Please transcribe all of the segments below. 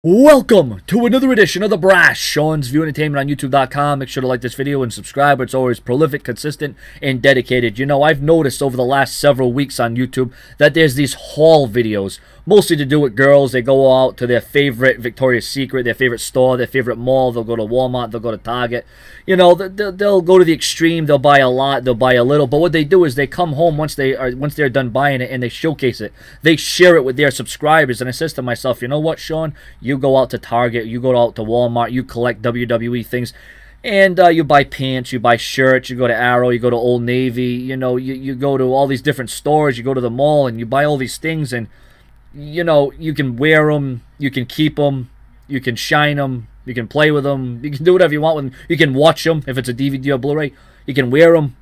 Welcome to another edition of The Brash, Sean's View Entertainment on YouTube.com. Make sure to like this video and subscribe. It's always prolific, consistent, and dedicated. You know, I've noticed over the last several weeks on YouTube that there's these haul videos, mostly to do with girls. They go out to their favorite Victoria's Secret, their favorite store, their favorite mall. They'll go to Walmart, they'll go to Target. You know, they'll go to the extreme. They'll buy a lot, they'll buy a little. But what they do is they come home once they're done buying it and they showcase it. They share it with their subscribers. And I says to myself, you know what, Sean? You go out to Target, you go out to Walmart, you collect WWE things, and you buy pants, you buy shirts, you go to Arrow, you go to Old Navy, you know, you go to all these different stores, you go to the mall, and you buy all these things, and, you know, you can wear them, you can keep them, you can shine them, you can play with them, you can do whatever you want with them, you can watch them, if it's a DVD or Blu-ray, you can wear them.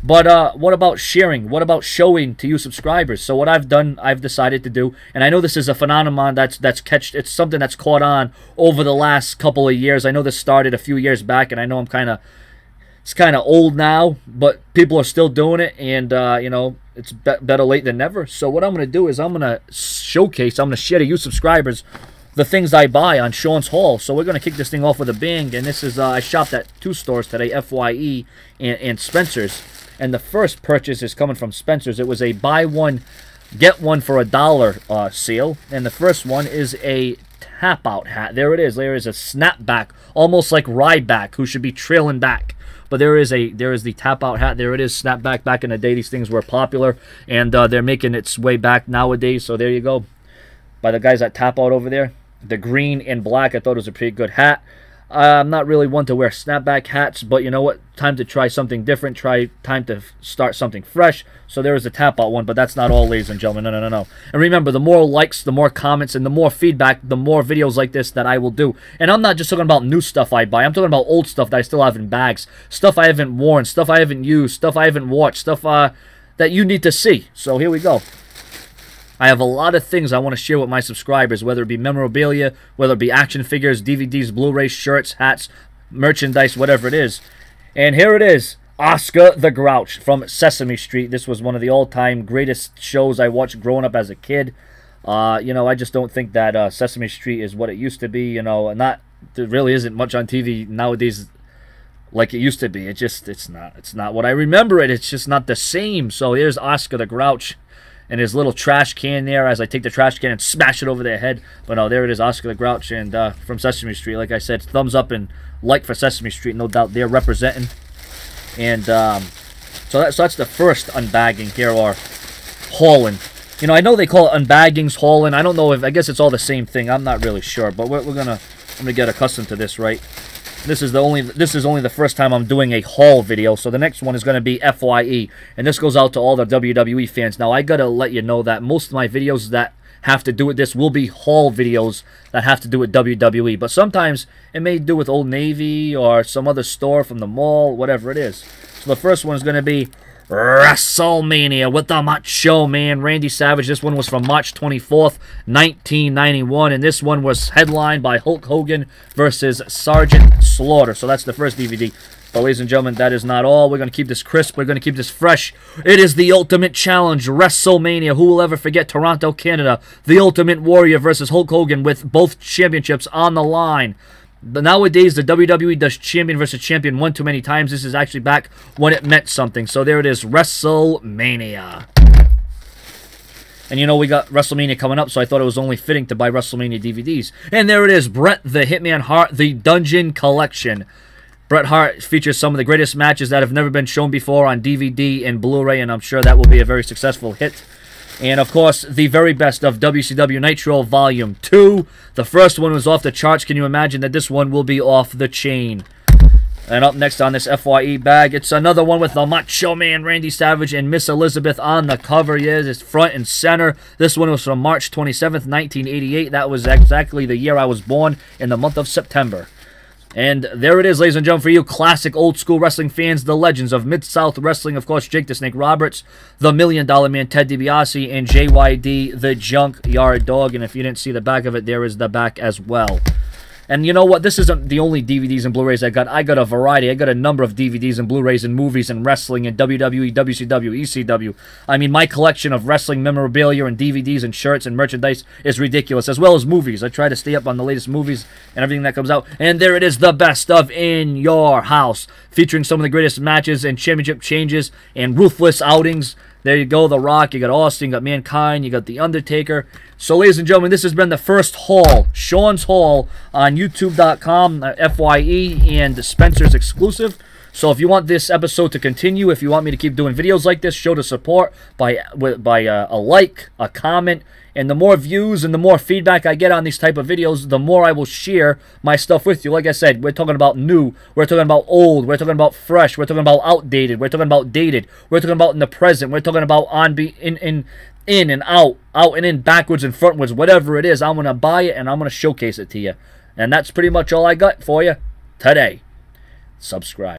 But what about sharing? What about showing to you subscribers? So what I've done, I've decided to do, and I know this is a phenomenon it's something that's caught on over the last couple of years. I know this started a few years back, and I know it's kind of old now, but people are still doing it, and you know, it's better late than never. So what I'm going to do is I'm going to share to you subscribers the things I buy on Sean's Haul. So we're going to kick this thing off with a bang, and this is, I shopped at two stores today, FYE and Spencer's. And the first purchase is coming from Spencer's. It was a buy one, get one for $1 sale. And the first one is a TapOut hat. There it is. There is a Snapback, almost like Ryback, who should be trailing back. But there is the TapOut hat. There it is, Snapback. Back in the day, these things were popular, and they're making its way back nowadays. So there you go, by the guys at TapOut over there. The green and black, I thought it was a pretty good hat. I'm not really one to wear snapback hats, but you know what? Time to try something different. Time to start something fresh. So there is a TapOut one, but that's not all, ladies and gentlemen. No. And remember, the more likes, the more comments, and the more feedback, the more videos like this that I will do. And I'm not just talking about new stuff I buy. I'm talking about old stuff that I still have in bags. Stuff I haven't worn, stuff I haven't used, stuff I haven't watched, stuff that you need to see. So here we go. I have a lot of things I want to share with my subscribers, whether it be memorabilia, whether it be action figures, DVDs, Blu-rays, shirts, hats, merchandise, whatever it is. And here it is, Oscar the Grouch from Sesame Street. This was one of the all-time greatest shows I watched growing up as a kid. You know, I just don't think that Sesame Street is what it used to be. You know, there really isn't much on TV nowadays like it used to be. It's not what I remember it. It's just not the same. So here's Oscar the Grouch and his little trash can there as I take the trash can and smash it over their head. But no, there it is, Oscar the Grouch, and from Sesame Street. Like I said, thumbs up and like for Sesame Street. No doubt they're representing. And so that's the first unbagging here, or hauling. You know, I know they call it unbaggings, hauling. I don't know I guess it's all the same thing. I'm not really sure, but I'm gonna get accustomed to this, right? This is only the first time I'm doing a haul video, so the next one is going to be FYE, and this goes out to all the WWE fans. Now, I got to let you know that most of my videos that have to do with this will be haul videos that have to do with WWE, but sometimes it may do with Old Navy or some other store from the mall, whatever it is. So the first one is going to be WrestleMania with the Macho Man Randy Savage. This one was from March 24th, 1991, and this one was headlined by Hulk Hogan versus Sergeant Slaughter. So that's the first DVD. But ladies and gentlemen, that is not all. We're going to keep this crisp. We're going to keep this fresh. It is the Ultimate Challenge, WrestleMania. Who will ever forget Toronto, Canada? The Ultimate Warrior versus Hulk Hogan with both championships on the line. Nowadays, the WWE does champion versus champion one too many times. This is actually back when it meant something. So there it is, WrestleMania. And you know, we got WrestleMania coming up, so I thought it was only fitting to buy WrestleMania DVDs. And there it is, Bret the Hitman Hart, the Dungeon Collection. Bret Hart features some of the greatest matches that have never been shown before on DVD and Blu-ray, and I'm sure that will be a very successful hit. And, of course, the very best of WCW Nitro Volume 2. The first one was off the charts. Can you imagine that this one will be off the chain? And up next on this FYE bag, it's another one with the Macho Man Randy Savage and Miss Elizabeth on the cover. Yes, it's front and center. This one was from March 27th, 1988. That was exactly the year I was born, in the month of September. And there it is, ladies and gentlemen, for you classic old-school wrestling fans, the legends of Mid-South Wrestling, of course, Jake the Snake Roberts, the $1 Million Man, Ted DiBiase, and JYD, the Junkyard Dog. And if you didn't see the back of it, there is the back as well. And you know what? This isn't the only DVDs and Blu-rays I got. I got a variety. I got a number of DVDs and Blu-rays and movies and wrestling and WWE, WCW, ECW. I mean, my collection of wrestling memorabilia and DVDs and shirts and merchandise is ridiculous, as well as movies. I try to stay up on the latest movies and everything that comes out. And there it is, the best of In Your House, featuring some of the greatest matches and championship changes and ruthless outings. There you go, The Rock, you got Austin, you got Mankind, you got The Undertaker. So, ladies and gentlemen, this has been the first haul, Sean's haul, on YouTube.com, FYE, and Spencer's exclusive. So if you want this episode to continue, if you want me to keep doing videos like this, show the support by a like, a comment, and the more views and the more feedback I get on these type of videos, the more I will share my stuff with you. Like I said, we're talking about new, we're talking about old, we're talking about fresh, we're talking about outdated, we're talking about dated, we're talking about in the present, we're talking about in and out and in, backwards and frontwards, whatever it is. I'm going to buy it and I'm going to showcase it to you. And that's pretty much all I got for you today. Subscribe.